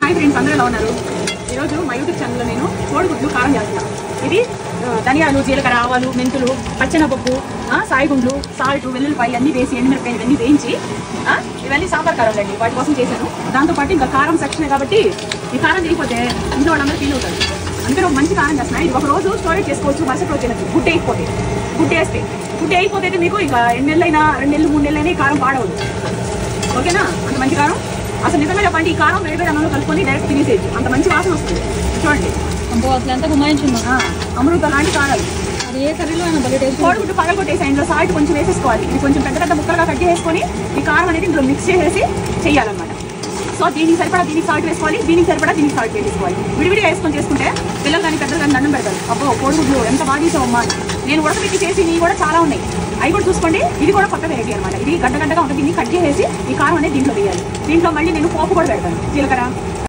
Hi friends, అందరూ ఎలా ఉన్నారు? ఈరోజు మా యూట్యూబ్ ఛానల్లో నేను కోడిగుడ్లు కారం చేస్తున్నాను. ఇది ధనియాలు, జీలకర్ర, ఆవాలు, మెంతులు, పచ్చెనపప్పు, సాయిగుండ్లు, సాల్ట్, వెల్లుల్లిపాయలు అన్నీ వేసి ఎండుమిరపకాయలు ఇవన్నీ వేయించి ఇవన్నీ సాంబార్ కారం అండి, వాటి కోసం చేశాను. దాంతోపాటు ఇంకా కారం సెక్షనే కాబట్టి ఈ కారం చేయకపోతే ఇంట్లో వాళ్ళందరూ ఫీల్ అవుతారు. అందుకని ఒక మంచి కారం చేస్తున్నా. ఇది ఒక రోజు స్టోరేజ్ చేసుకోవచ్చు, మరుసటి రోజు తినచ్చు. గుడ్డ వేయిపోతే అయితే మీకు ఇక 2 నెలలైనా 2 నెలలు 3 నెలలైనా ఈ కారం పాడవద్దు. ఓకేనా? అంత మంచి కారం. అసలు నిజంగా చెప్పండి, ఈ కారం వేడి అన్నంలో కలుపుకొని డైరెక్ట్ తినేసేది, అంత మంచి వాసన వస్తుంది. చూడండి, అసలు ఎంత గుమాయించున్నా అమృత లాంటి కారాలు. అది ఏ కర్రీలో అయినా బయట కోడిగుడ్డు పగలు కొట్టేసి ఇందులో సాల్ట్ కొంచెం వేసేసుకోవాలి. ఇది కొంచెం పెద్ద పెద్ద ముక్కలుగా కట్ చేసుకొని ఈ కారం అనేది ఇందులో మిక్స్ చేసేసి చేయాలన్నమాట. సో దీనికి సరిపడా దీనికి సాల్ట్ వేసుకోవాలి, దీనికి సరిపడా దీనికి సాల్ట్ వేసుకోవాలి. విడివిడిగా వేసుకొని చేసుకుంటే పిల్లలు కానీ పెద్దలు కానీ దండం పెడతారు. అబ్బో కోడిగుడ్లు ఎంత బాగా తీసావమ్మా. నేను ఉడకబెట్టి చేసి నీ కూడా చాలా ఉన్నాయి, అవి కూడా చూసుకోండి. ఇది కూడా కొత్త వెరైటీ అనమాట. ఇది గడ్డగా ఉంటుంది. దీన్ని కట్ చేసేసి ఈ కారం అనేది దీంట్లో వేయాలి. దీంట్లో మళ్ళీ నేను పోపు కూడా పెడతాను. జీలకర్ర,